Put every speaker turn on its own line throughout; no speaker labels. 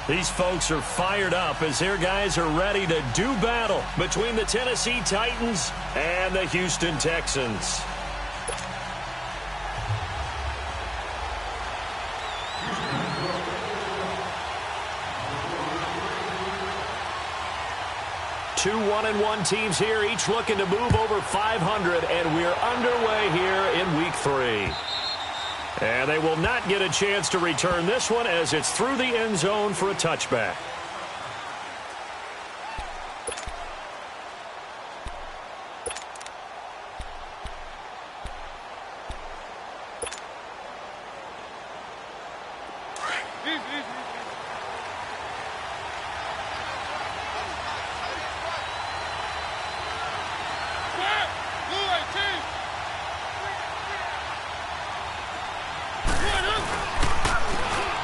Well, these folks are fired up as their guys are ready to do battle between the Tennessee Titans and the Houston Texans. Two 1-1 teams here, each looking to move over 500, and we're underway here in Week 3. And they will not get a chance to return this one as it's through the end zone for a touchback.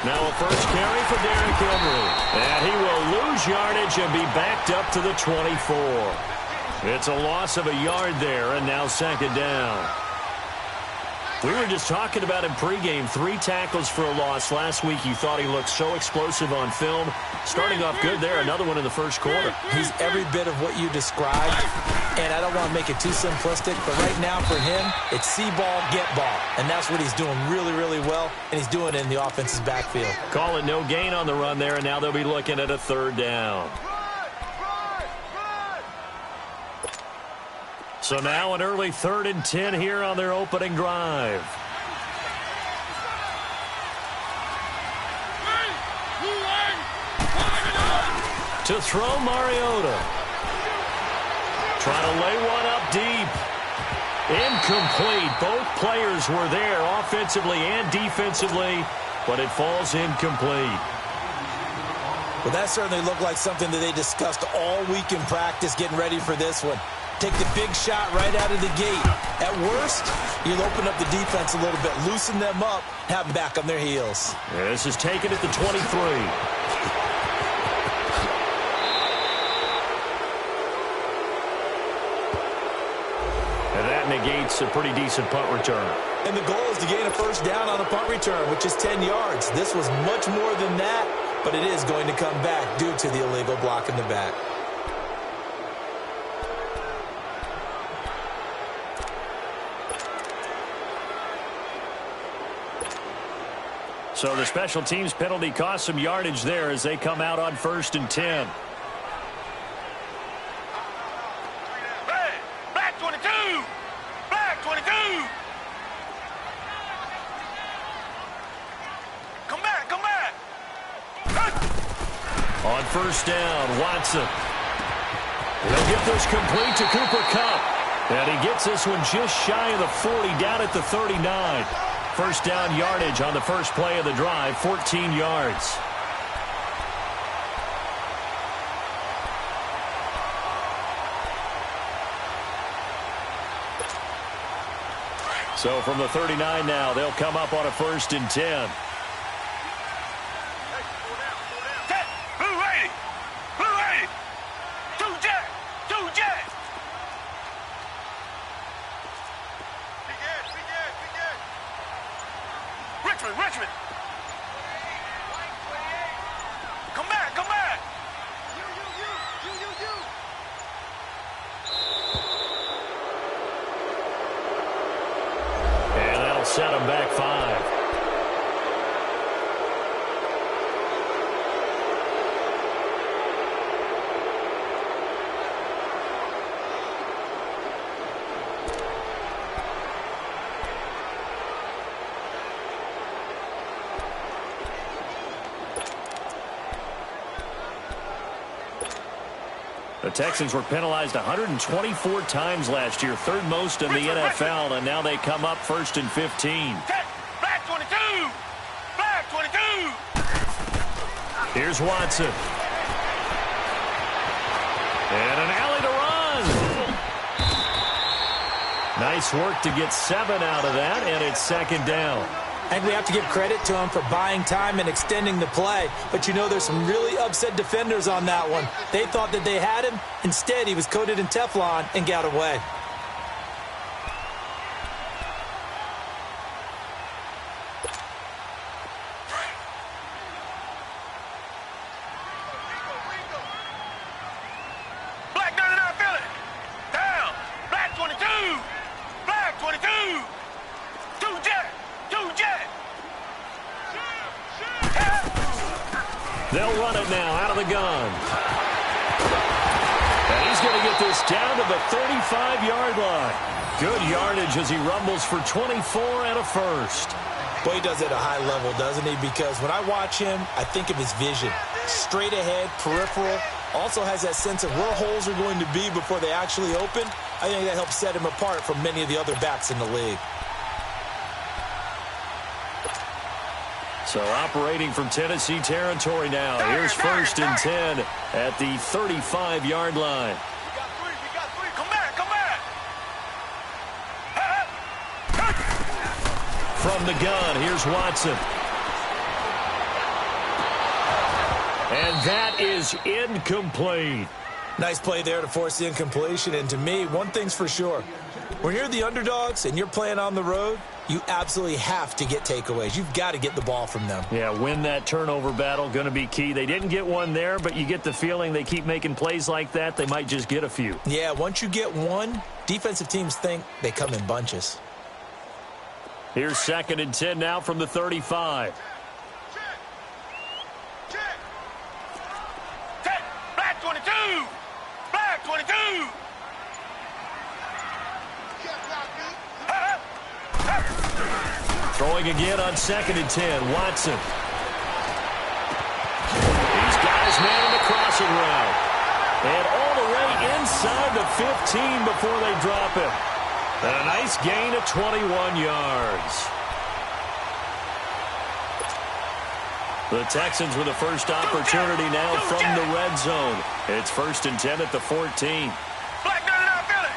Now a first carry for Derrick Henry. And he will lose yardage and be backed up to the 24. It's a loss of a yard there, and now second down. We were just talking about him pregame, 3 tackles for a loss. Last week you thought he looked so explosive on film. Starting off good there, another one in the first quarter.
He's every bit of what you described, and I don't want to make it too simplistic, but right now for him, it's see ball, get ball. And that's what he's doing really, really well, and he's doing it in the offense's backfield.
Call it no gain on the run there, and now they'll be looking at a third down. So now an early 3rd and 10 here on their opening drive. To throw, Mariota. Trying to lay one up deep. Incomplete. Both players were there offensively and defensively, but it falls incomplete.
Well, that certainly looked like something that they discussed all week in practice getting ready for this one. Take the big shot right out of the gate. At worst, you'll open up the defense a little bit, loosen them up, have them back on their heels.
Yeah, this is taken at the 23. And that negates a pretty decent punt return.
And the goal is to gain a first down on a punt return, which is 10 yards. This was much more than that, but it is going to come back due to the illegal block in the back.
So the special teams penalty cost some yardage there as they come out on 1st and 10.
Black 22! Black 22! Come back, come back!
On 1st down, Watson. He'll get this complete to Cooper Kupp. And he gets this one just shy of the 40, down at the 39. First down yardage on the first play of the drive, 14 yards. So from the 39 now, they'll come up on a 1st and 10.
Richmond! Come back, come back! You!
And that'll set them back 5. The Texans were penalized 124 times last year, 3rd most in the NFL, and now they come up 1st and 15.
Black 22! Black 22!
Here's Watson. And an alley to run. Nice work to get 7 out of that, and it's 2nd down.
I think we have to give credit to him for buying time and extending the play. But, you know, there's some really upset defenders on that one. They thought that they had him. Instead, he was coated in Teflon and got away.
They'll run it now out of the gun. And he's going to get this down to the 35-yard line. Good yardage as he rumbles for 24 and a first.
Boy, he does it at a high level, doesn't he? Because when I watch him, I think of his vision. Straight ahead, peripheral. Also has that sense of where holes are going to be before they actually open. I think that helps set him apart from many of the other backs in the league.
So operating from Tennessee territory now. Here's 1st and 10 at the 35-yard line.
We got three. Come back, come back.
From the gun, here's Watson. And that is incomplete.
Nice play there to force the incompletion. And to me, one thing's for sure. When you're the underdogs and you're playing on the road, you absolutely have to get takeaways. You've got to get the ball from them.
Yeah, win that turnover battle, going to be key. They didn't get one there, but you get the feeling they keep making plays like that, they might just get a few.
Yeah, once you get one, defensive teams think they come in bunches.
Here's 2nd and 10 now from the 35.
Check. Black 22. Black 22.
Throwing again on 2nd and 10. Watson. He's got his man in the crossing route. And all the way inside the 15 before they drop it. And a nice gain of 21 yards. The Texans with the first opportunity now from the red zone. It's 1st and 10 at the 14.
Black 99, feel it.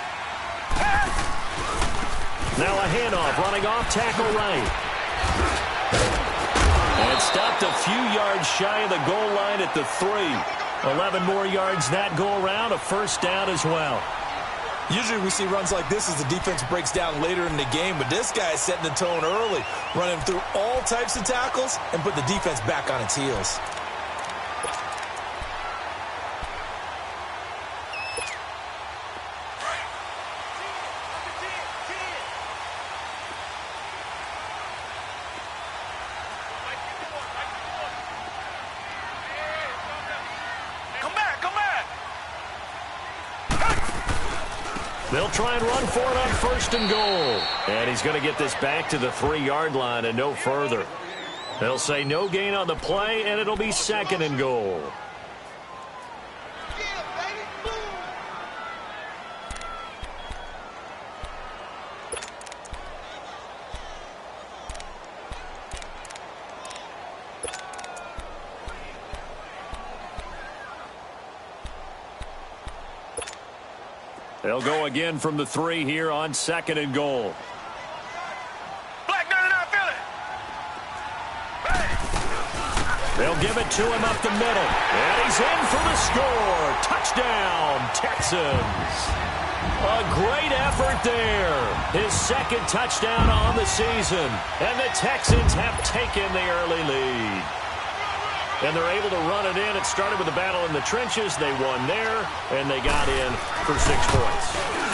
Now a handoff, running off, tackle right. And stopped a few yards shy of the goal line at the 3. 11 more yards that go around, a first down as well.
Usually we see runs like this as the defense breaks down later in the game, but this guy is setting the tone early, running through all types of tackles and put the defense back on its heels.
They'll try and run for it on 1st and goal. And he's going to get this back to the 3-yard line and no further. They'll say no gain on the play, and it'll be 2nd and goal. They'll go again from the 3 here on 2nd and goal.
Black 99, feel it.
They'll give it to him up the middle. And he's in for the score. Touchdown, Texans. A great effort there. His 2nd touchdown on the season. And the Texans have taken the early lead. And they're able to run it in. It started with a battle in the trenches. They won there, and they got in for 6 points.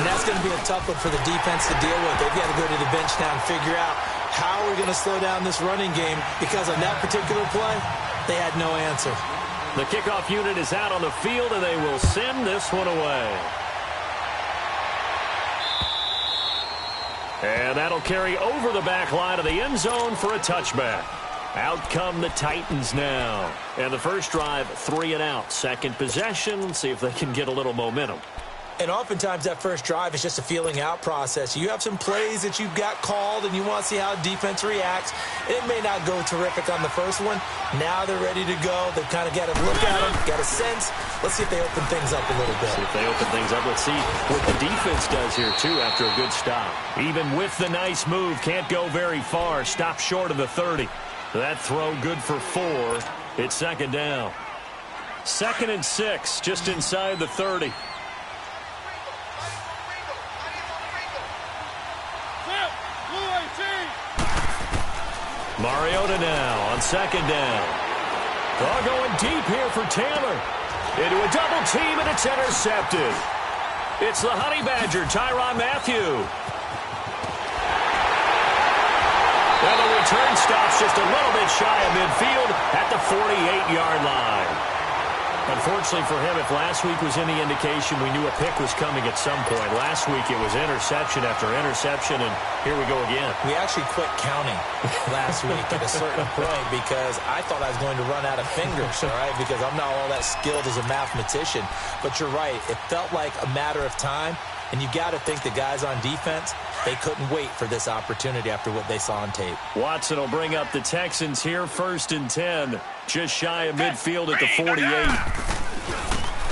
And that's going to be a tough one for the defense to deal with. They've got to go to the bench now and figure out how we're going to slow down this running game, because on that particular play, they had no answer.
The kickoff unit is out on the field, and they will send this one away. And that'll carry over the back line of the end zone for a touchback. Out come the Titans now. And the first drive, 3 and out. 2nd possession. Let's see if they can get a little momentum.
And oftentimes that first drive is just a feeling out process. You have some plays that you've got called and you want to see how defense reacts. It may not go terrific on the first one. Now they're ready to go. They've kind of got to look at them, got a sense. Let's see if they open things up a little bit.
See if they open things up. Let's see what the defense does here, too, after a good stop. Even with the nice move, can't go very far. Stop short of the 30. That throw good for 4. It's 2nd down. 2nd and 6, just inside the 30. Mariota now on 2nd down. They're going deep here for Taylor. Into a double team, and it's intercepted. It's the Honey Badger, Tyrann Mathieu. And the return stops just a little bit shy of midfield at the 48-yard line. Unfortunately for him, if last week was any indication, we knew a pick was coming at some point. Last week it was interception after interception, and here we go again.
We actually quit counting last week at a certain point because I thought I was going to run out of fingers, all right, because I'm not all that skilled as a mathematician. But you're right. It felt like a matter of time, and you got to think the guys on defense, they couldn't wait for this opportunity after what they saw on tape.
Watson will bring up the Texans here, 1st and 10. Just shy of midfield at the 48.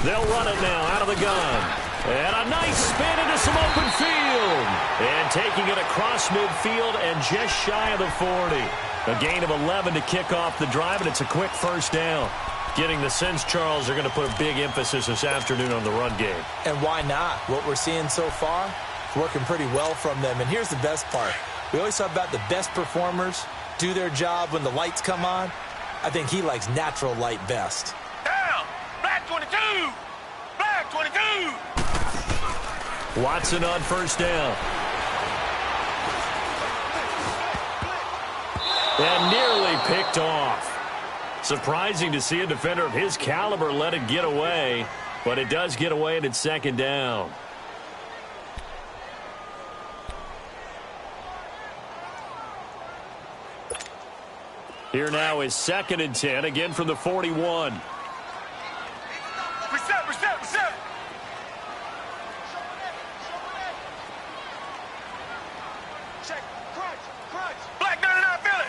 They'll run it now out of the gun. And a nice spin into some open field. And taking it across midfield and just shy of the 40. A gain of 11 to kick off the drive, and it's a quick first down. Getting the sense, Charles, they're going to put a big emphasis this afternoon on the run game.
And why not? What we're seeing so far is working pretty well from them. And here's the best part. We always talk about the best performers do their job when the lights come on. I think he likes natural light best.
Down. Black 22. Black 22.
Watson on first down. And nearly picked off. Surprising to see a defender of his caliber let it get away, but it does get away and it's 2nd down. Here now is 2nd and 10, again from the 41.
Reset. Check. Crunch. Black 99, Philly.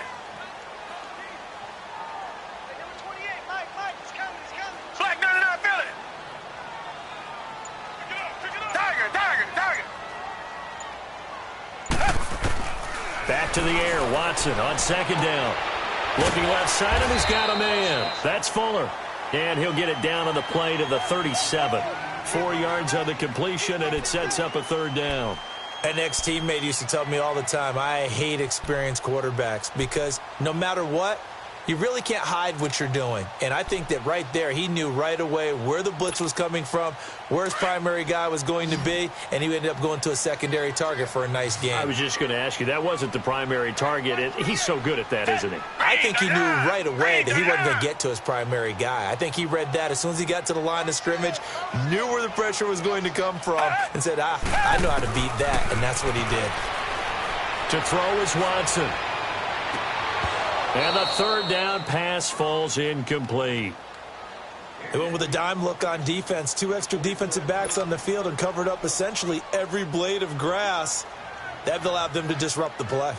Number 28, Mike, it's coming. Black 99, Philly. Pick it up. Tiger.
Back to the air, Watson on 2nd down. Looking left side, and he's got a man. That's Fuller. And he'll get it down on the play to the 37. 4 yards on the completion, and it sets up a 3rd down.
An ex-teammate used to tell me all the time, I hate experienced quarterbacks because no matter what, you really can't hide what you're doing. And I think that right there, he knew right away where the blitz was coming from, where his primary guy was going to be, and he ended up going to a secondary target for a nice game.
I was just going to ask you, that wasn't the primary target. He's so good at that, isn't he?
I think he knew right away that he wasn't going to get to his primary guy. I think he read that as soon as he got to the line of scrimmage, knew where the pressure was going to come from, and said, I know how to beat that, and that's what he did.
To throw is Watson. And the 3rd down pass falls incomplete.
They went with a dime look on defense. 2 extra defensive backs on the field and covered up essentially every blade of grass. That allowed them to disrupt the play.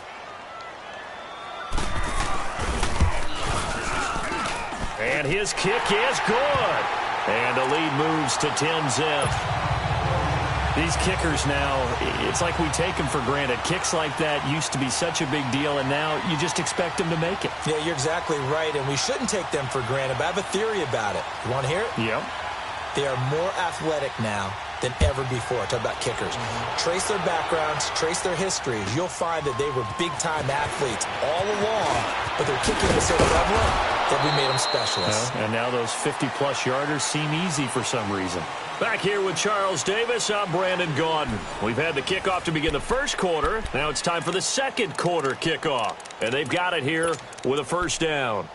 And his kick is good. And the lead moves to 10-zip. These kickers now, it's like we take them for granted. Kicks like that used to be such a big deal, and now you just expect them to make it.
Yeah, you're exactly right, and we shouldn't take them for granted, but I have a theory about it. You want to hear it?
Yep.
They are more athletic now than ever before. Talk about kickers. Trace their backgrounds, trace their histories. You'll find that they were big-time athletes all along, but their kicking was so prevalent that we made them specialists.
And now those 50-plus yarders seem easy for some reason. Back here with Charles Davis, I'm Brandon Gaudin. We've had the kickoff to begin the first quarter. Now it's time for the second quarter kickoff. And they've got it here with a 1st down.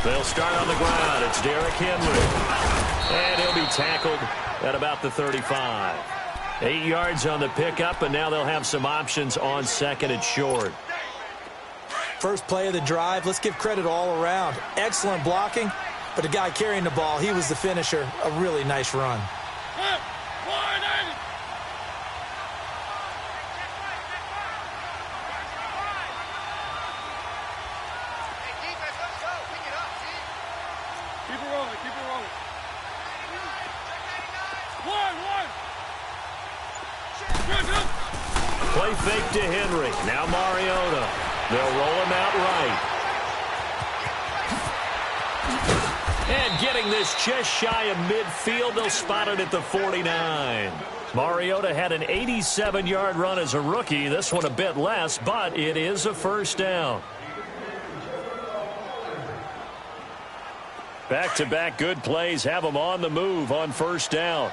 They'll start on the ground. It's Derrick Henry. And he'll be tackled at about the 35. 8 yards on the pickup, and now they'll have some options on 2nd and short.
First play of the drive, let's give credit all around. Excellent blocking, but the guy carrying the ball, he was the finisher. A really nice run.
Play fake to Henry. Now Mariota. They'll roll him out right. And getting this just shy of midfield, they'll spot it at the 49. Mariota had an 87-yard run as a rookie. This one a bit less, but it is a first down. Back-to-back good plays have them on the move on first down.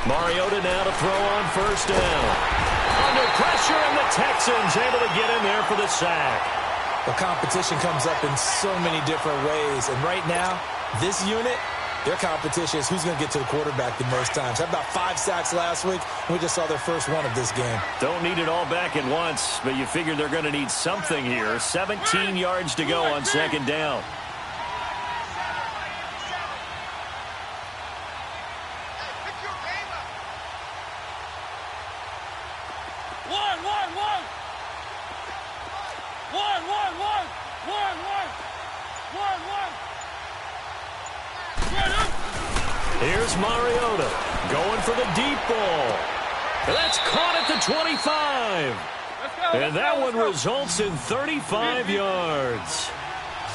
Mariota now to throw on first down. Under pressure, and the Texans able to get in there for the sack.
The competition comes up in so many different ways. And right now, this unit, their competition is who's going to get to the quarterback the most times. Had about 5 sacks last week, and we just saw their first one of this game.
Don't need it all back at once, but you figure they're going to need something here. 17 yards to go on second down. Here's Mariota going for the deep ball. That's caught at the 25. And that one results in 35 yards.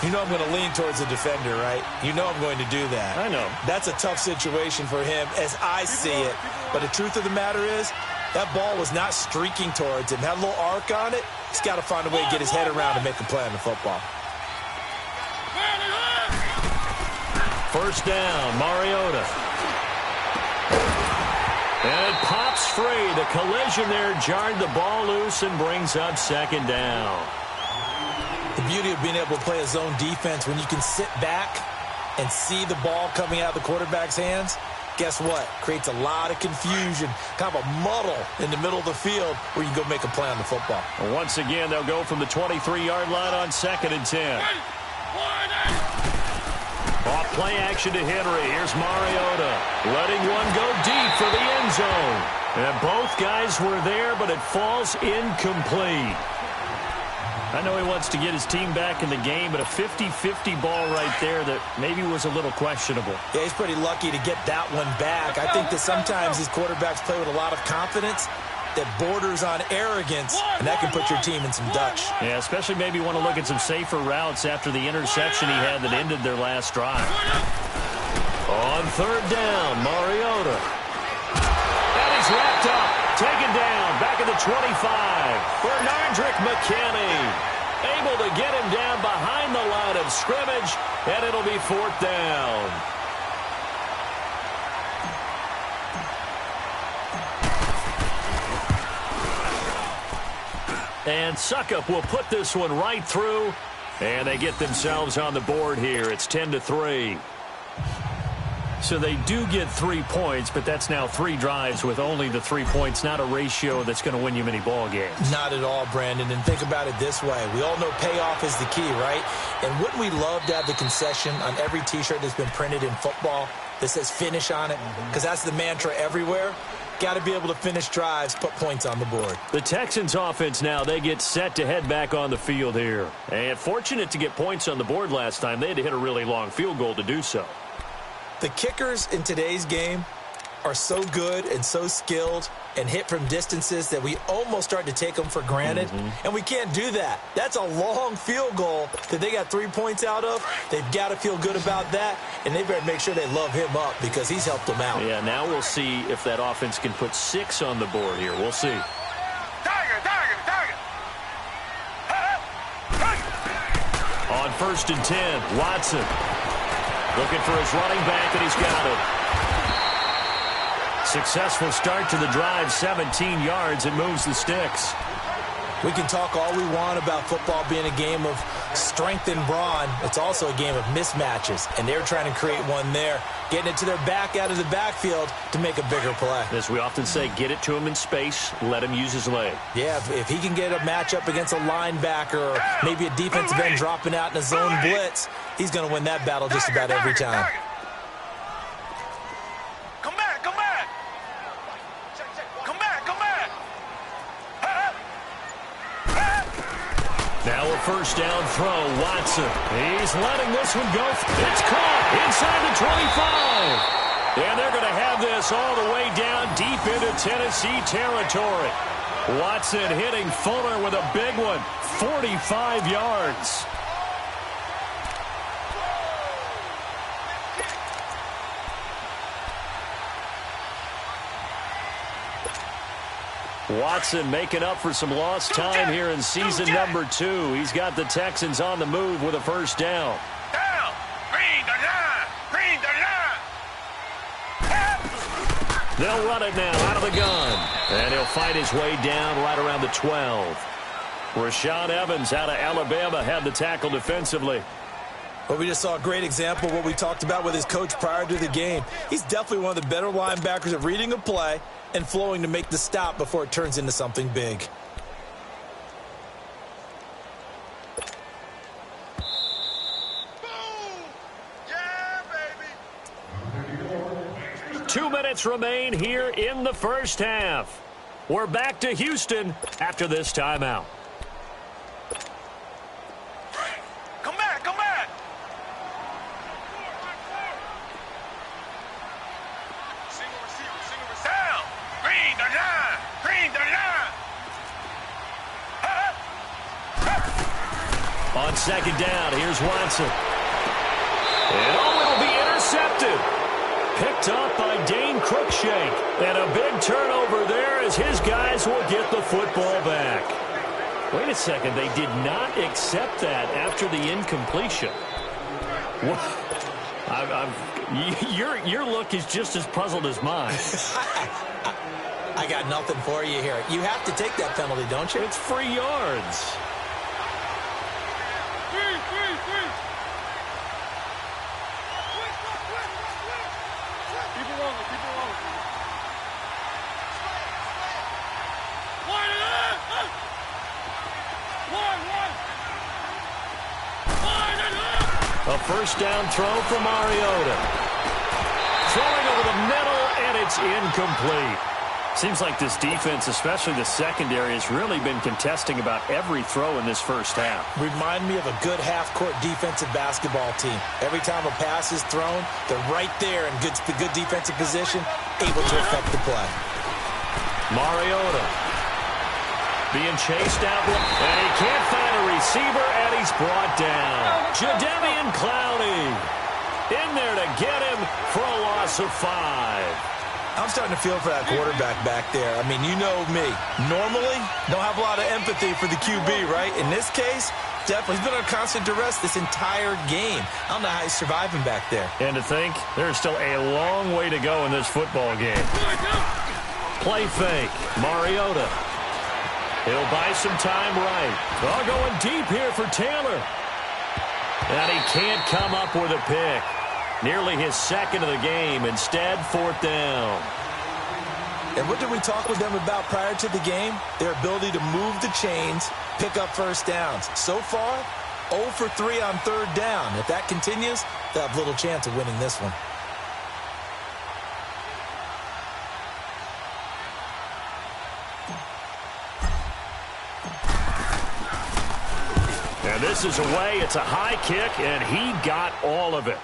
You know I'm going to lean towards the defender, right? You know I'm going to do that.
I know.
That's a tough situation for him as I see it. But the truth of the matter is, that ball was not streaking towards him. Had a little arc on it. He's got to find a way to get his head around and make a play on the football.
First down, Mariota. And it pops free. The collision there jarred the ball loose and brings up second down.
The beauty of being able to play a zone defense when you can sit back and see the ball coming out of the quarterback's hands, guess what? Creates a lot of confusion, kind of a muddle in the middle of the field where you can go make a play on the football.
And once again, they'll go from the 23-yard line on 2nd and 10. Off play action to Henry. Here's Mariota. Letting one go deep for the end zone. And both guys were there, but it falls incomplete. I know he wants to get his team back in the game, but a 50-50 ball right there that maybe was a little questionable.
Yeah, he's pretty lucky to get that one back. I think that sometimes these quarterbacks play with a lot of confidence that borders on arrogance, and that can put your team in some Dutch.
Yeah, especially maybe want to look at some safer routes after the interception he had that ended their last drive. On third down, Mariota. And he's wrapped up. Taken down. Back at the 25. Bernardrick McKinney. Able to get him down behind the line of scrimmage, and it'll be fourth down. And Suckup will put this one right through, and they get themselves on the board here. It's 10-3. So they do get 3 points, but that's now 3 drives with only the 3 points, not a ratio that's going to win you many ball games.
Not at all, Brandon. And think about it this way. We all know payoff is the key, right? And wouldn't we love to have the concession on every T-shirt that's been printed in football that says finish on it? Because that's the mantra everywhere. Got to be able to finish drives, put points on the board.
The Texans offense now, they get set to head back on the field here. And fortunate to get points on the board last time. They had to hit a really long field goal to do so.
The kickers in today's game are so good and so skilled and hit from distances that we almost start to take them for granted. And we can't do that. That's a long field goal that they got 3 points out of. They've got to feel good about that, and they better make sure they love him up because he's helped them out.
Yeah, now we'll see if that offense can put 6 on the board here. We'll see. On 1st and 10, Watson. Looking for his running back, and he's got it. Successful start to the drive, 17 yards. It moves the sticks.
We can talk all we want about football being a game of strength and brawn. It's also a game of mismatches, and they're trying to create one there, getting it to their back out of the backfield to make a bigger play.
As we often say, get it to him in space, let him use his leg.
Yeah, if he can get a matchup against a linebacker or maybe a defensive end dropping out in a zone blitz, he's going to win that battle just about every time.
Now a first down throw, Watson. He's letting this one go. It's caught inside the 25. And they're going to have this all the way down deep into Tennessee territory. Watson hitting Fuller with a big one, 45 yards. Watson making up for some lost time here in season number 2. He's got the Texans on the move with a first down.
Down. Green the line. Green the line.
They'll run it now out of the gun. And he'll fight his way down right around the 12. Rashaan Evans out of Alabama had the tackle defensively.
Well, we just saw a great example of what we talked about with his coach prior to the game. He's definitely one of the better linebackers at reading a play and flowing to make the stop before it turns into something big.
Boom. Yeah, baby.
2 minutes remain here in the first half. We're back to Houston after this timeout.
Come back, come back. Single receiver. Down. Green the line. Green the line.
On second down, here's Watson. And it'll be intercepted. Picked up by Dane Cruikshank. And a big turnover there as his guys will get the football back. Wait a second, they did not accept that after the incompletion. What? Your look is just as puzzled as mine.
I got nothing for you here. You have to take that penalty, don't you?
It's free yards. A first down throw for Mariota. Throwing over the middle, and it's incomplete. Seems like this defense, especially the secondary, has really been contesting about every throw in this first half.
Remind me of a good half-court defensive basketball team. Every time a pass is thrown, they're right there in good defensive position, able to affect the play.
Mariota being chased out, and he can't find a receiver, and he's brought down. Jadeveon Clowney in there to get him for a loss of 5.
I'm starting to feel for that quarterback back there. I mean, you know me. Normally, don't have a lot of empathy for the QB, right? In this case, definitely. He's been under constant duress this entire game. I don't know how he's surviving back there.
And to think, there's still a long way to go in this football game. Play fake. Mariota. He'll buy some time right. All going deep here for Taylor. And he can't come up with a pick. Nearly his second of the game. Instead, fourth down.
And what did we talk with them about prior to the game? Their ability to move the chains, pick up first downs. So far, 0 for 3 on third down. If that continues, they'll have little chance of winning this one.
And this is away. It's a high kick, and he got all of it.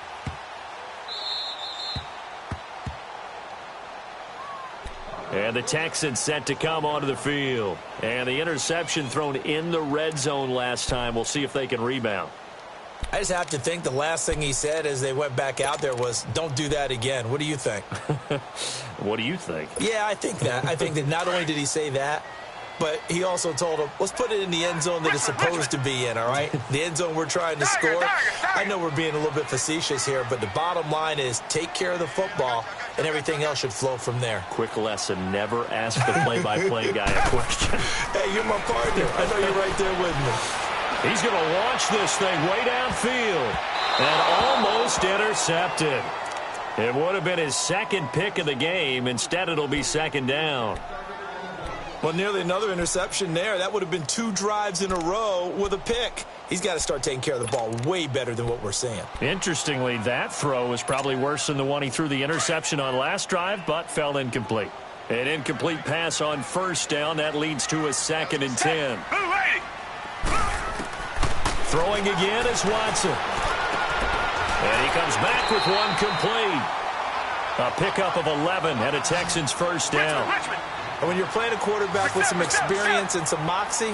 And the Texans set to come onto the field. And the interception thrown in the red zone last time. We'll see if they can rebound.
I just have to think the last thing he said as they went back out there was, don't do that again. What do you think?
What do you think?
Yeah, I think that. I think that not only did he say that, but he also told him, let's put it in the end zone that it's supposed to be in, all right? The end zone we're trying to score. I know we're being a little bit facetious here, but the bottom line is take care of the football, and everything else should flow from there.
Quick lesson, never ask the play-by-play guy a question.
Hey, you're my partner. I know you're right there with me.
He's going to launch this thing way downfield and almost intercepted. It would have been his second pick of the game. Instead, it'll be second down.
Well, nearly another interception there. That would have been 2 drives in a row with a pick. He's got to start taking care of the ball way better than what we're seeing.
Interestingly, that throw was probably worse than the one he threw the interception on last drive, but fell incomplete. An incomplete pass on first down. That leads to a 2nd and 10. Throwing again is Watson. And he comes back with one complete. A pickup of 11 and a Texans first down.
And when you're playing a quarterback with some experience and some moxie,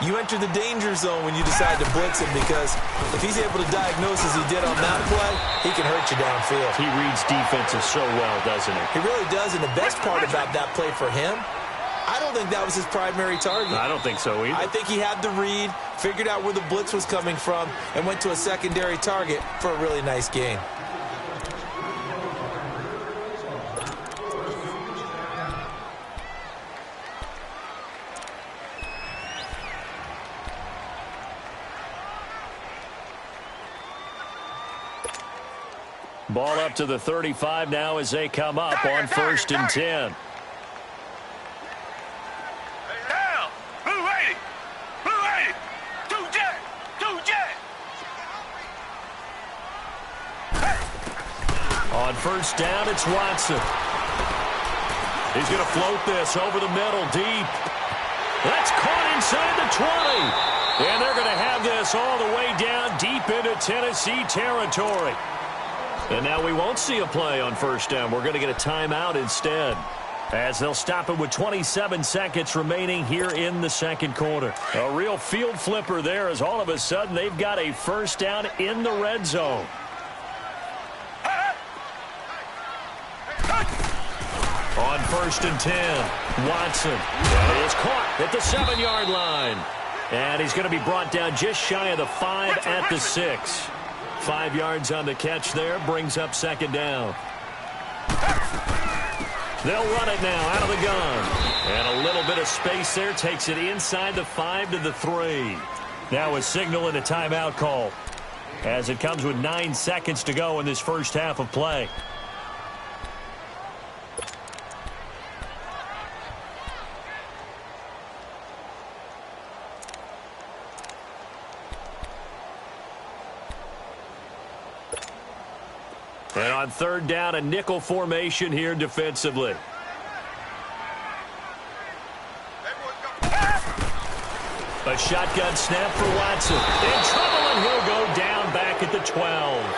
you enter the danger zone when you decide to blitz him, because if he's able to diagnose as he did on that play, he can hurt you downfield.
He reads defenses so well, doesn't he?
He really does, and the best part about that play for him, I don't think that was his primary target.
I don't think so either.
I think he had the read, figured out where the blitz was coming from, and went to a secondary target for a really nice gain.
Ball up to the 35 now as they come up on 1st and 10.
Down. Blue 80. Blue 80. Two jet. Two jet.
On 1st down, it's Watson. He's going to float this over the middle, deep. That's caught inside the 20. And they're going to have this all the way down deep into Tennessee territory. And now we won't see a play on 1st down. We're going to get a timeout instead, as they'll stop it with 27 seconds remaining here in the second quarter. A real field flipper there, as all of a sudden they've got a 1st down in the red zone. On 1st and 10, Watson. And he is caught at the 7-yard line. And he's going to be brought down just shy of the 5 at the 6. 5 yards on the catch there, brings up 2nd down. They'll run it now out of the gun. And a little bit of space there, takes it inside the 5 to the 3. Now a signal and a timeout call, as it comes with 9 seconds to go in this first half of play. And on 3rd down, a nickel formation here defensively. A shotgun snap for Watson. In trouble, and he'll go down back at the 12.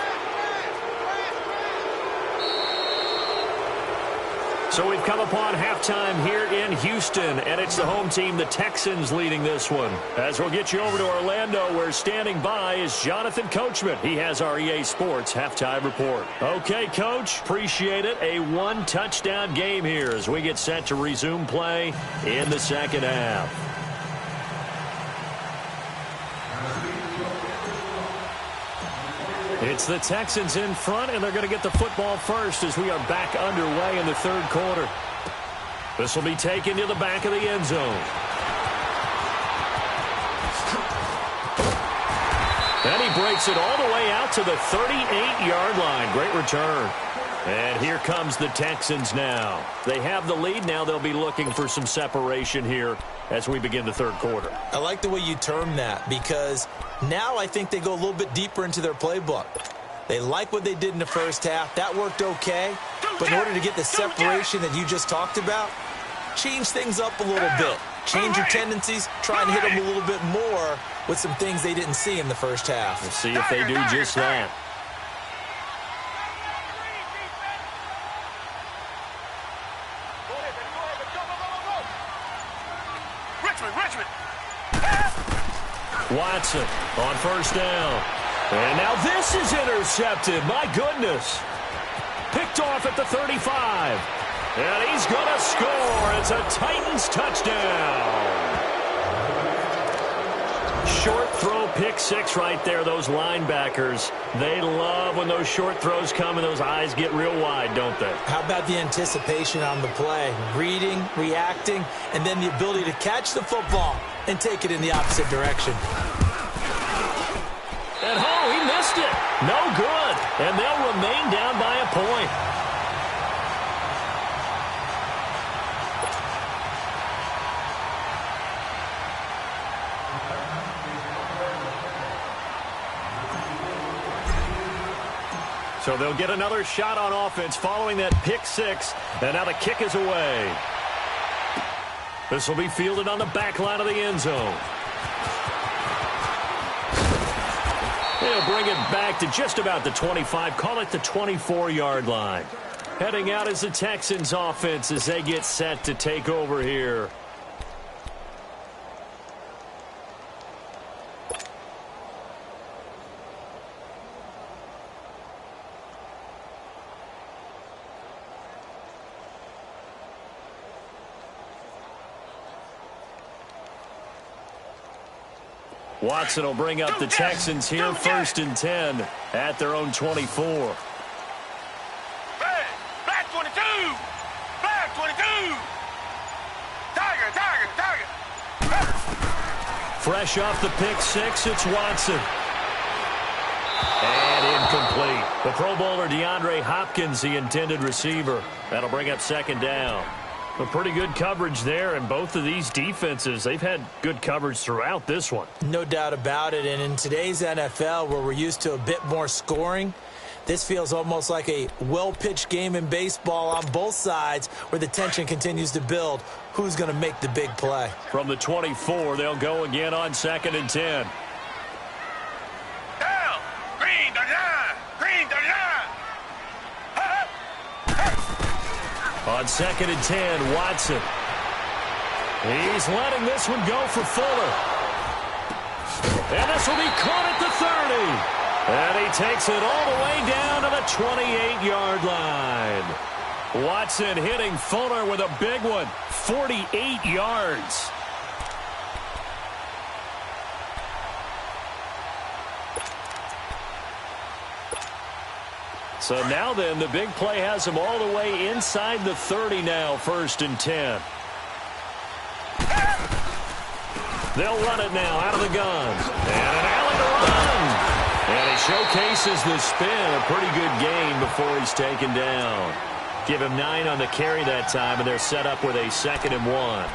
So we've come upon halftime here in Houston, and it's the home team, the Texans, leading this one. As we'll get you over to Orlando, where standing by is Jonathan Coachman. He has our EA Sports halftime report. Okay, Coach, appreciate it. A 1-touchdown game here as we get set to resume play in the second half. It's the Texans in front, and they're going to get the football first as we are back underway in the third quarter. This will be taken to the back of the end zone. And he breaks it all the way out to the 38-yard line. Great return. And here comes the Texans now. They have the lead. Now they'll be looking for some separation here as we begin the third quarter.
I like the way you term that, because now I think they go a little bit deeper into their playbook. They like what they did in the first half. That worked okay. But in order to get the separation that you just talked about, change things up a little bit. Change your tendencies. Try and hit them a little bit more with some things they didn't see in the first half.
We'll see if they do just that. Watson on 1st down. And now this is intercepted. My goodness. Picked off at the 35. And he's going to score. It's a Titans touchdown. Short throw, pick 6 right there. Those linebackers, they love when those short throws come and those eyes get real wide, don't they?
How about the anticipation on the play? Reading, reacting, and then the ability to catch the football and take it in the opposite direction.
And oh, he missed it. No good. And they'll remain down by a point. So they'll get another shot on offense following that pick 6. And now the kick is away. This will be fielded on the back line of the end zone. They'll bring it back to just about the 25. Call it the 24-yard line. Heading out is the Texans offense as they get set to take over here. Watson will bring up the Texans here, 1st and 10 at their own 24.
Hey, black 22. Black 22. Tiger, tiger, tiger.
Fresh off the pick six, it's Watson. And incomplete. The Pro Bowler DeAndre Hopkins, the intended receiver. That'll bring up 2nd down. A pretty good coverage there, and both of these defenses, they've had good coverage throughout this one.
No doubt about it, and in today's NFL, where we're used to a bit more scoring, this feels almost like a well-pitched game in baseball on both sides where the tension continues to build. Who's going to make the big play?
From the 24, they'll go again on 2nd and 10.
Down. Green the line. Green the line.
On 2nd and 10, Watson. He's letting this one go for Fuller. And this will be caught at the 30. And he takes it all the way down to the 28-yard line. Watson hitting Fuller with a big one, 48 yards. So now then, the big play has him all the way inside the 30 now, 1st and 10. They'll run it now out of the gun. And an alley to run. And he showcases the spin. A pretty good gain before he's taken down. Give him 9 on the carry that time, and they're set up with a 2nd and 1.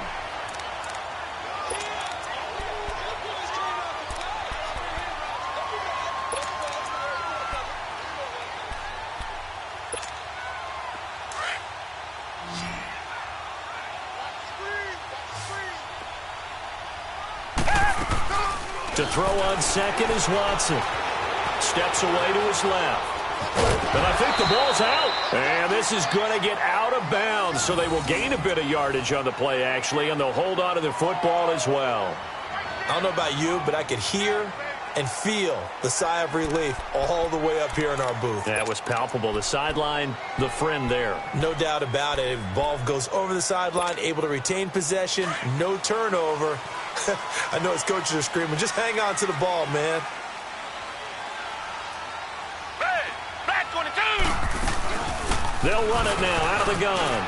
To throw on 2nd is Watson. Steps away to his left. And I think the ball's out. And this is going to get out of bounds, so they will gain a bit of yardage on the play, actually, and they'll hold on to the football as well.
I don't know about you, but I could hear and feel the sigh of relief all the way up here in our booth.
That was palpable. The sideline, the friend there.
No doubt about it. Ball goes over the sideline, able to retain possession, no turnover. I know his coaches are screaming, just hang on to the ball, man.
Hey, black 22.
They'll run it now out of the gun.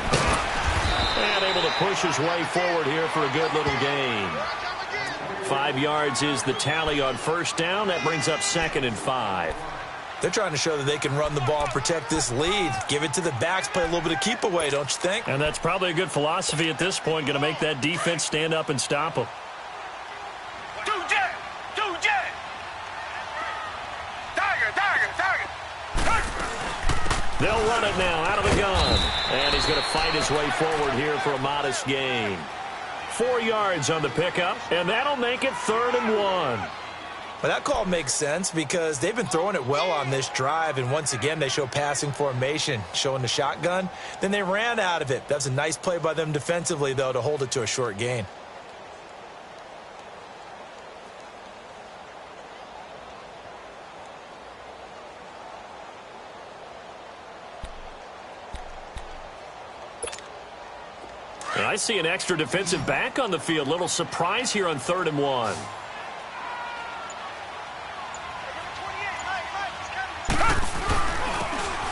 And able to push his way forward here for a good little gain. 5 yards is the tally on 1st down. That brings up 2nd and 5.
They're trying to show that they can run the ball and protect this lead. Give it to the backs, play a little bit of keep away, don't you think?
And that's probably a good philosophy at this point, going to make that defense stand up and stop them. They'll run it now out of the gun. And he's going to fight his way forward here for a modest gain. 4 yards on the pickup, and that'll make it 3rd and 1.
Well, that call makes sense because they've been throwing it well on this drive, and once again, they show passing formation, showing the shotgun. Then they ran out of it. That's a nice play by them defensively, though, to hold it to a short gain.
And I see an extra defensive back on the field. Little surprise here on 3rd and 1.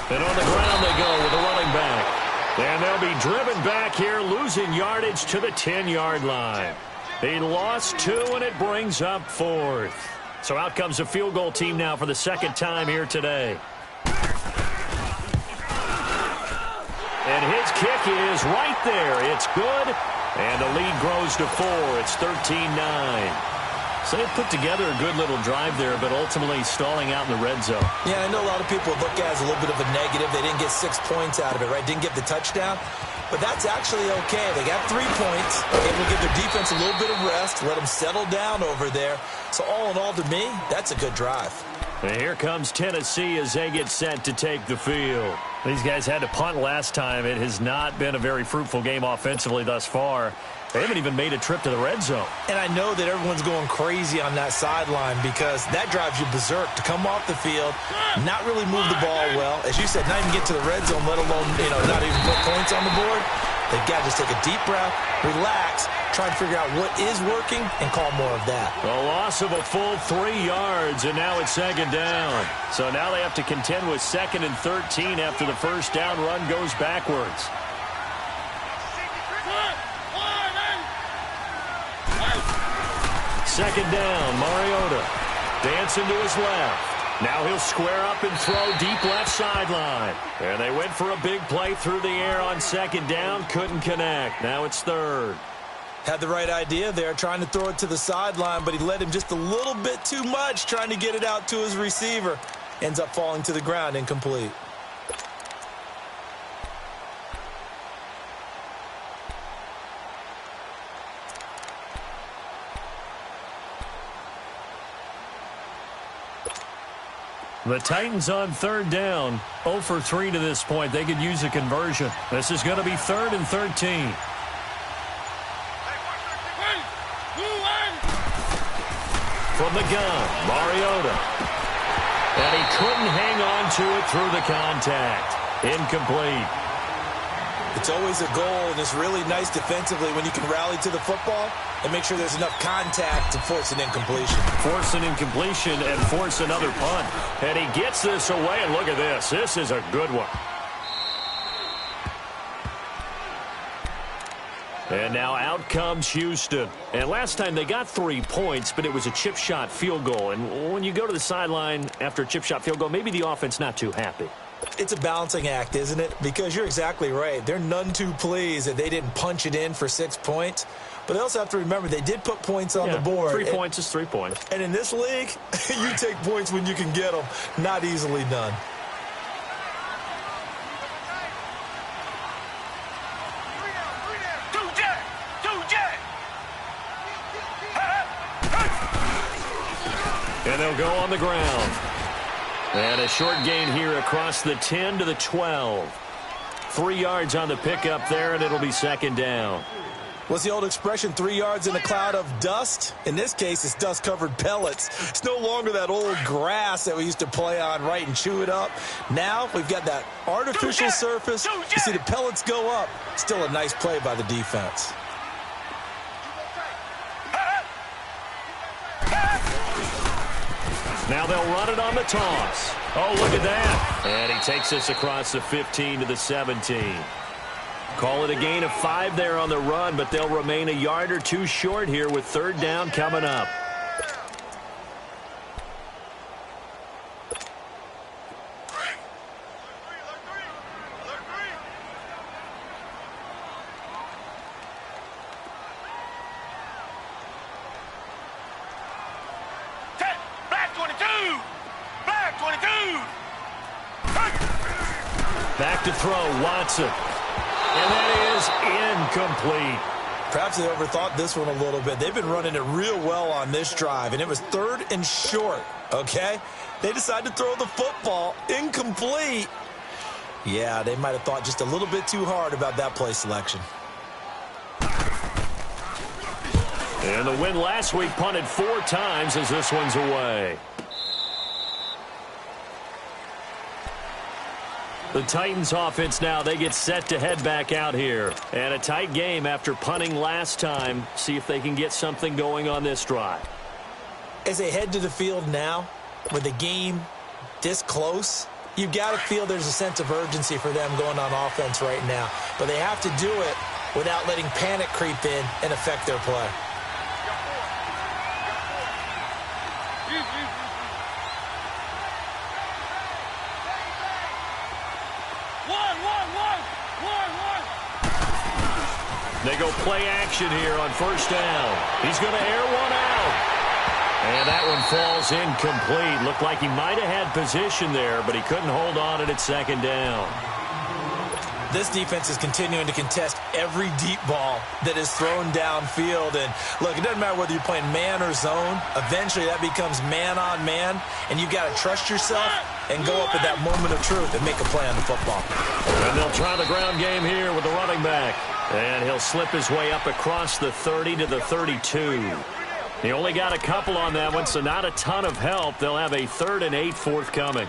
And on the ground they go with a running back. And they'll be driven back here, losing yardage to the 10-yard line. He lost 2, and it brings up 4th. So out comes the field goal team now for the 2nd time here today. And his kick is right there. It's good. And the lead grows to 4. It's 13-9. So they put together a good little drive there, but ultimately stalling out in the red zone.
Yeah, I know a lot of people look at it as a little bit of a negative. They didn't get 6 points out of it, right? Didn't get the touchdown. But that's actually okay. They got 3 points. Able to give their defense a little bit of rest, let them settle down over there. So all in all, to me, that's a good drive.
And here comes Tennessee as they get set to take the field. These guys had to punt last time. It has not been a very fruitful game offensively thus far. They haven't even made a trip to the red zone. And
I know that everyone's going crazy on that sideline because that drives you berserk to come off the field, not really move the ball well. As you said, not even get to the red zone, let alone, not even put points on the board. They've got to just take a deep breath, relax, try and figure out what is working and call more of that.
A loss of a full 3 yards, and now it's second down. So now they have to contend with 2nd and 13 after the first down run goes backwards. Second down, Mariota. Dancing to his left. Now he'll square up and throw deep left sideline. And they went for a big play through the air on second down. Couldn't connect. Now it's third.
Had the right idea there, trying to throw it to the sideline, but he led him just a little bit too much, trying to get it out to his receiver. Ends up falling to the ground, incomplete.
The Titans on third down, 0 for 3 to this point. They could use a conversion. This is going to be 3rd and 13. From the gun, Mariota. And he couldn't hang on to it through the contact. Incomplete.
It's always a goal, and it's really nice defensively when you can rally to the football and make sure there's enough contact to force an incompletion.
Force an incompletion and force another punt. And he gets this away, and look at this. This is a good one. And now out comes Houston. And last time they got 3 points, but it was a chip shot field goal. And when you go to the sideline after a chip shot field goal, maybe the offense not too happy.
It's a balancing act, isn't it? Because you're exactly right. They're none too pleased that they didn't punch it in for 6 points. But they also have to remember they did put points on the board.
3 points is 3 points.
And in this league, you take points when you can get them. Not easily done.
And they'll go on the ground. And a short gain here across the 10 to the 12. 3 yards on the pickup there, and it'll be second down.
What's the old expression, 3 yards in a cloud of dust? In this case, it's dust-covered pellets. It's no longer that old grass that we used to play on, right, and chew it up. Now we've got that artificial surface. You see the pellets go up. Still a nice play by the defense.
Now they'll run it on the toss. Oh, look at that. And he takes this across the 15 to the 17. Call it a gain of 5 there on the run, but they'll remain a yard or two short here with third down coming up. Back to throw, Watson. And that is incomplete.
Perhaps they overthought this one a little bit. They've been running it real well on this drive, and it was 3rd and short, okay? They decided to throw the football incomplete. Yeah, they might have thought just a little bit too hard about that play selection.
And the win last week punted 4 times as this one's away. The Titans offense now, they get set to head back out here. And a tight game after punting last time. See if they can get something going on this drive.
As they head to the field now, with the game this close, you've got to feel there's a sense of urgency for them going on offense right now. But they have to do it without letting panic creep in and affect their play.
They go play action here on first down. He's going to air one out. And that one falls incomplete. Looked like he might have had position there, but he couldn't hold on it at second down.
This defense is continuing to contest every deep ball that is thrown downfield. And, look, it doesn't matter whether you're playing man or zone. Eventually that becomes man on man, and you've got to trust yourself and go up at that moment of truth and make a play on the football.
And they'll try the ground game here with the running back. And he'll slip his way up across the 30 to the 32. He only got a couple on that one, so not a ton of help. They'll have a 3rd and 8 forthcoming.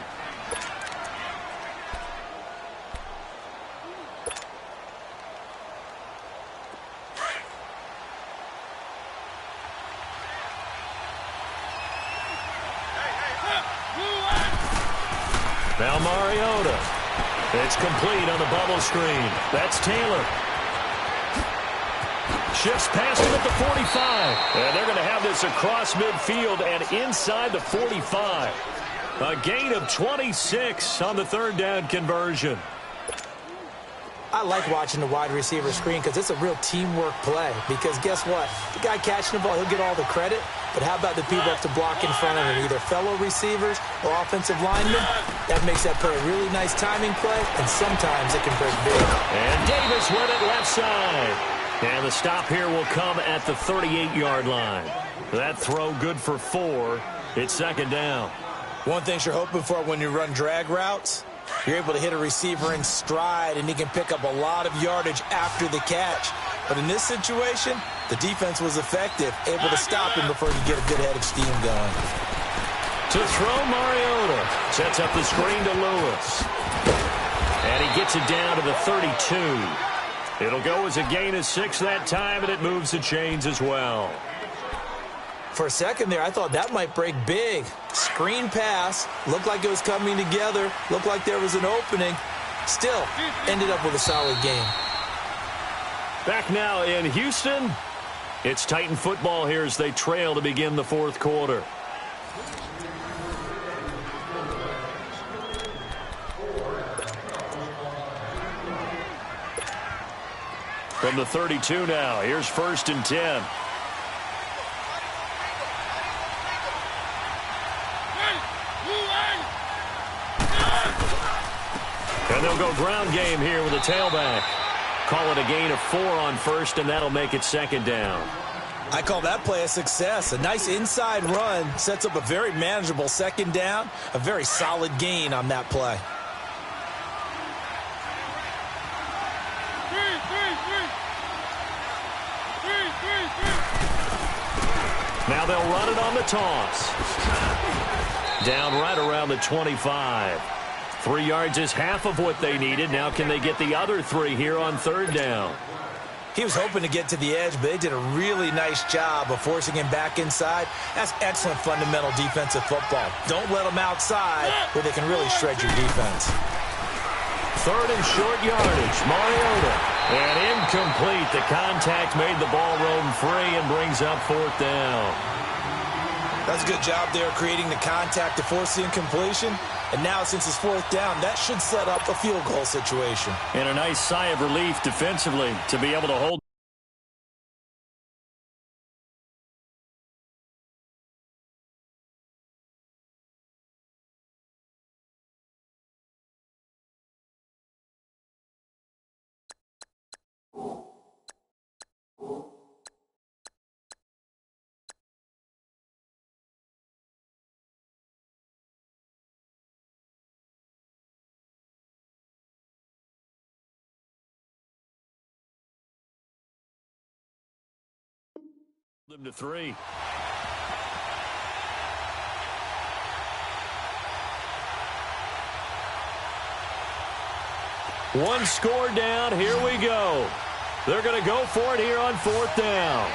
Now Mariota. It's complete on the bubble screen. That's Taylor. Shifts past him at the 45. And they're going to have this across midfield and inside the 45. A gain of 26 on the third down conversion.
I like watching the wide receiver screen because it's a real teamwork play. Because guess what? The guy catching the ball, he'll get all the credit. But how about the people up to block in front of him, either fellow receivers or offensive linemen? That makes that play a really nice timing play, and sometimes it can break big.
And Davis with it left side. And the stop here will come at the 38-yard line. That throw good for 4. It's second down.
One thing you're hoping for when you run drag routes, you're able to hit a receiver in stride, and he can pick up a lot of yardage after the catch. But in this situation, the defense was effective, able to stop him before he get a good head of steam going.
To throw, Mariota sets up the screen to Lewis. And he gets it down to the 32. It'll go as a gain of 6 that time, and it moves the chains as well.
For a second there, I thought that might break big. Screen pass, looked like it was coming together, looked like there was an opening. Still, ended up with a solid game.
Back now in Houston, it's Titan football here as they trail to begin the fourth quarter. From the 32 now, here's 1st and 10. And they'll go ground game here with a tailback. Call it a gain of 4 on 1st, and that'll make it second down.
I call that play a success. A nice inside run sets up a very manageable second down. A very solid gain on that play.
Now they'll run it on the toss. Down right around the 25. 3 yards is half of what they needed. Now can they get the other 3 here on third down?
He was hoping to get to the edge, but they did a really nice job of forcing him back inside. That's excellent fundamental defensive football. Don't let them outside where they can really shred your defense.
3rd and short yardage. Mariota. And incomplete. The contact made the ball roam free and brings up 4th down.
That's a good job there creating the contact to force the incompletion. And now, since it's 4th down, that should set up a field goal situation.
And a nice sigh of relief defensively to be able to hold. Them to 3. One score down. Here we go. They're going to go for it here on 4th down.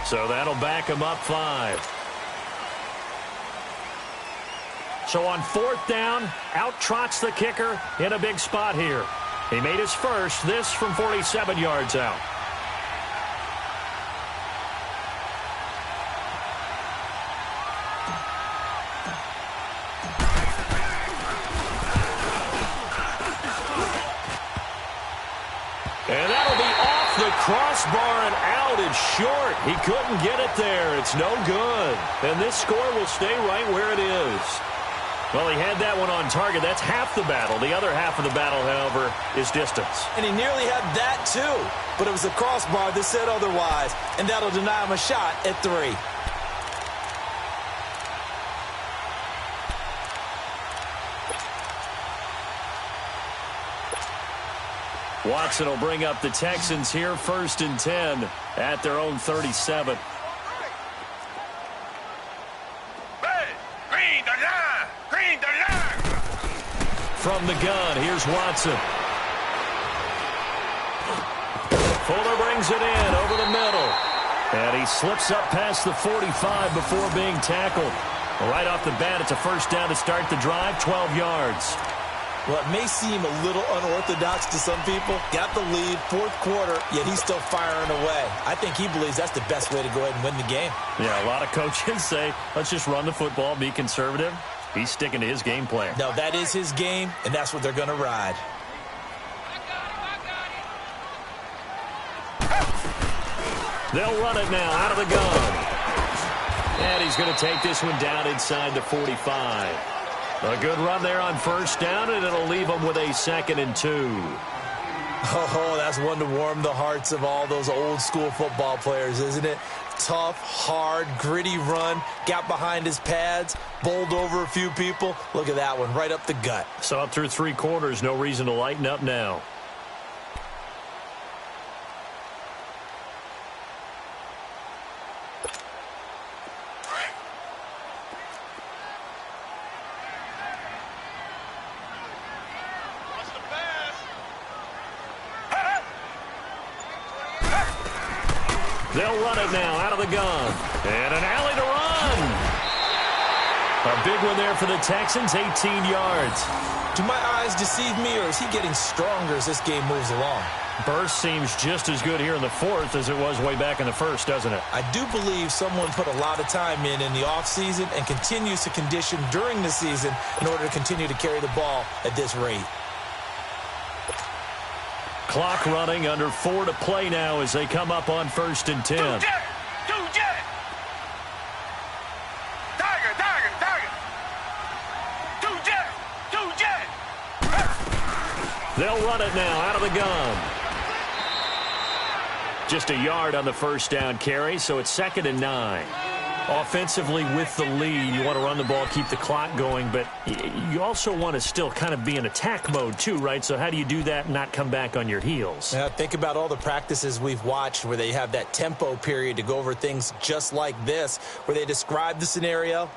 So that'll back him up 5. So on 4th down, out trots the kicker in a big spot here. He made his first, this from 47 yards out. And that'll be off the crossbar and out. It's short. He couldn't get it there. It's no good. And this score will stay right where it is. Well, he had that one on target. That's half the battle. The other half of the battle, however, is distance.
And he nearly had that, too. But it was a crossbar that said otherwise. And that'll deny him a shot at 3.
Watson will bring up the Texans here, 1st and 10 at their own 37.
Green the line! Green the line!
From the gun, here's Watson. Fuller brings it in over the middle. And he slips up past the 45 before being tackled. Right off the bat, it's a 1st down to start the drive, 12 yards.
Well, it may seem a little unorthodox to some people. Got the lead, 4th quarter, yet he's still firing away. I think he believes that's the best way to go ahead and win the game.
Yeah, a lot of coaches say, let's just run the football, be conservative. He's sticking to his game plan.
No, that is his game, and that's what they're going to ride.
They'll run it now out of the gun. And he's going to take this one down inside the 45. A good run there on 1st down, and it'll leave him with a 2nd and 2.
Oh, that's one to warm the hearts of all those old school football players, isn't it? Tough, hard, gritty run, got behind his pads, bowled over a few people. Look at that one, right up the gut.
So up through 3 quarters, no reason to lighten up now. They'll run it now out of the gun. And an alley to run. A big one there for the Texans, 18 yards.
Do my eyes deceive me, or is he getting stronger as this game moves along?
Burst seems just as good here in the 4th as it was way back in the 1st, doesn't it?
I do believe someone put a lot of time in the offseason and continues to condition during the season in order to continue to carry the ball at this rate.
Clock running, under 4 to play now as they come up on 1st and 10.
Two jet! Tiger! Two jet!
They'll run it now out of the gun. Just a yard on the 1st down carry, so it's 2nd and 9. Offensively with the lead, you want to run the ball, keep the clock going, but you also want to still kind of be in attack mode too, right? So how do you do that and not come back on your heels?
Yeah, think about all the practices we've watched where they have that tempo period to go over things just like this, where they describe the scenario,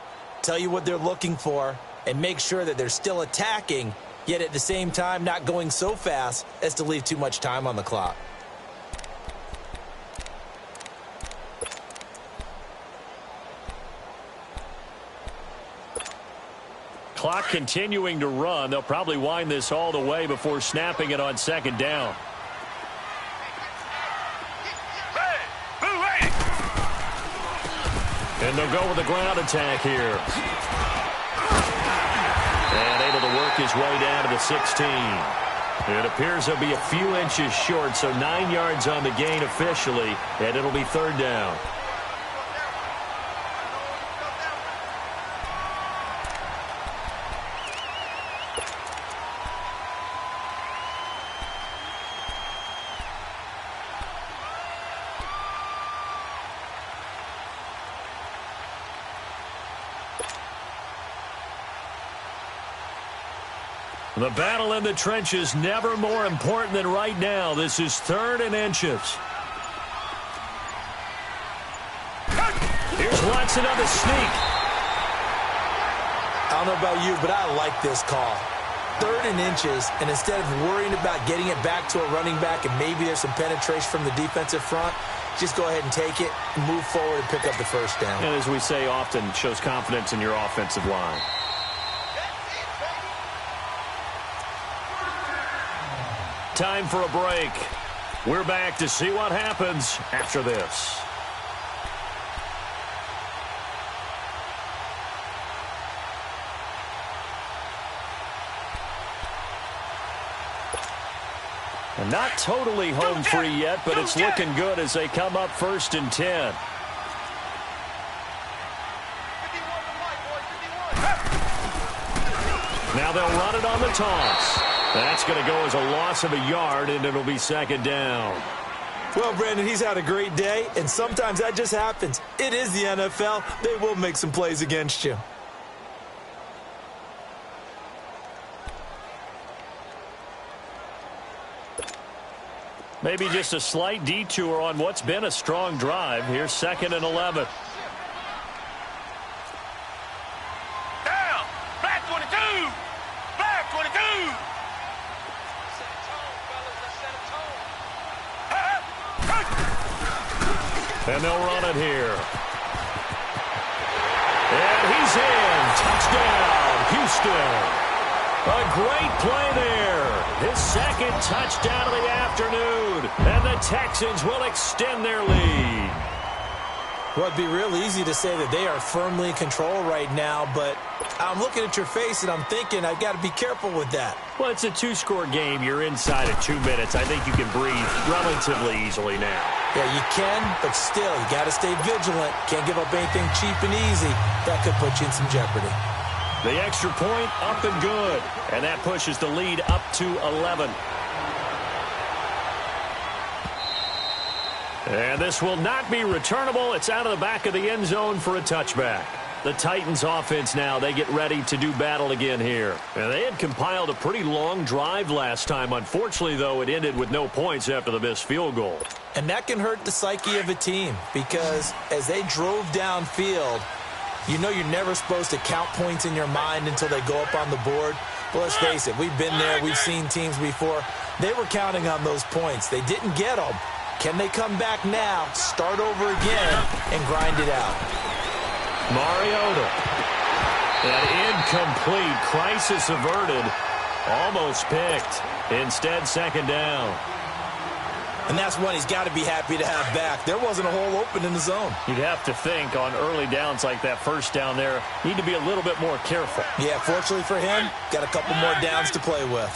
tell you what they're looking for, and make sure that they're still attacking, yet at the same time not going so fast as to leave too much time on the clock.
Clock continuing to run. They'll probably wind this all the way before snapping it on 2nd down. And they'll go with the ground attack here. And able to work his way down to the 16. It appears he'll be a few inches short, so 9 yards on the gain officially, and it'll be 3rd down. The battle in the trenches never more important than right now. This is 3rd and inches. Here's Watson on the sneak.
I don't know about you, but I like this call. 3rd and inches, and instead of worrying about getting it back to a running back and maybe there's some penetration from the defensive front, just go ahead and take it, move forward, and pick up the 1st down.
And as we say often, it shows confidence in your offensive line. Time for a break. We're back to see what happens after this. And not totally home free yet, but it's looking good as they come up 1st and 10. Now they'll run it on the toss. That's going to go as a loss of a yard, and it'll be 2nd down.
Well, Brandon, he's had a great day, and sometimes that just happens. It is the NFL. They will make some plays against you.
Maybe just a slight detour on what's been a strong drive. Here's 2nd and 11.
Down. Black 22. Black 22.
And they'll run it here. And he's in. Touchdown, Houston. A great play there. His 2nd touchdown of the afternoon. And the Texans will extend their lead.
Well, it'd be real easy to say that they are firmly in control right now, but I'm looking at your face and I'm thinking I've got to be careful with that.
Well, it's a 2-score game. You're inside of 2 minutes. I think you can breathe relatively easily now.
Yeah, you can, but still, you got to stay vigilant. Can't give up anything cheap and easy. That could put you in some jeopardy.
The extra point up and good. And that pushes the lead up to 11. And this will not be returnable. It's out of the back of the end zone for a touchback. The Titans offense now, they get ready to do battle again here. And they had compiled a pretty long drive last time. Unfortunately, though, it ended with no points after the missed field goal.
And that can hurt the psyche of a team because as they drove downfield, you know you're never supposed to count points in your mind until they go up on the board. But let's face it, we've been there. We've seen teams before. They were counting on those points. They didn't get them. Can they come back now, start over again, and grind it out?
Mariota. An incomplete. Crisis averted. Almost picked. Instead, 2nd down.
And that's one he's got to be happy to have back. There wasn't a hole open in the zone.
You'd have to think on early downs like that 1st down there, need to be a little bit more careful.
Yeah, fortunately for him, got a couple more downs to play with.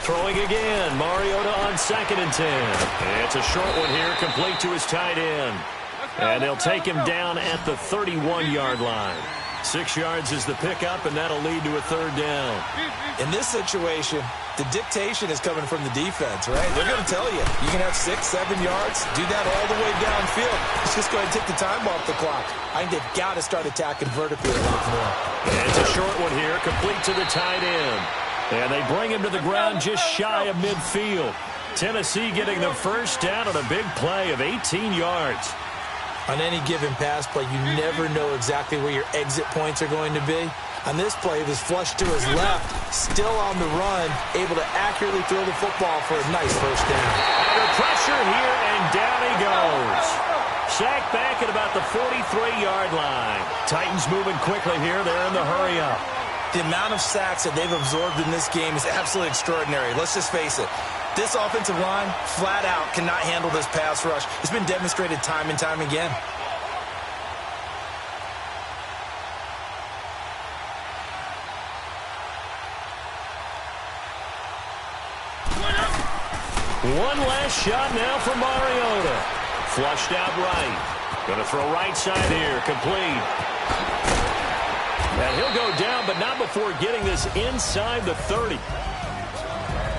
Throwing again. Mariota on 2nd and 10. It's a short one here, complete to his tight end. And they'll take him down at the 31-yard line. 6 yards is the pickup, and that'll lead to a 3rd down.
In this situation, the dictation is coming from the defense, right? They're going to tell you, you can have 6, 7 yards, do that all the way downfield. Let's just go ahead and take the time off the clock. I think they've got to start attacking vertically a lot more.
And it's a short one here, complete to the tight end. And they bring him to the ground just shy of midfield. Tennessee getting the 1st down on a big play of 18 yards.
On any given pass play, you never know exactly where your exit points are going to be. On this play, it was flushed to his left, still on the run, able to accurately throw the football for a nice 1st down.
Under pressure here, and down he goes. Sacked back at about the 43-yard line. Titans moving quickly here. They're in the hurry-up.
The amount of sacks that they've absorbed in this game is absolutely extraordinary. Let's just face it. This offensive line, flat out, cannot handle this pass rush. It's been demonstrated time and time again.
One last shot now for Mariota. Flushed out right. Going to throw right side here. Complete. And he'll go down, but not before getting this inside the 30.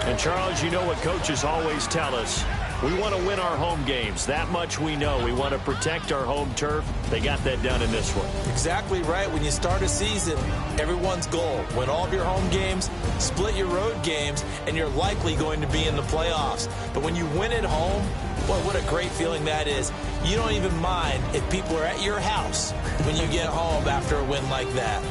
And, Charles, you know what coaches always tell us. We want to win our home games. That much we know. We want to protect our home turf. They got that done in this one.
Exactly right. When you start a season, everyone's goal, win all of your home games, split your road games, and you're likely going to be in the playoffs. But when you win at home, boy, what a great feeling that is. You don't even mind if people are at your house when you get home after a win like that.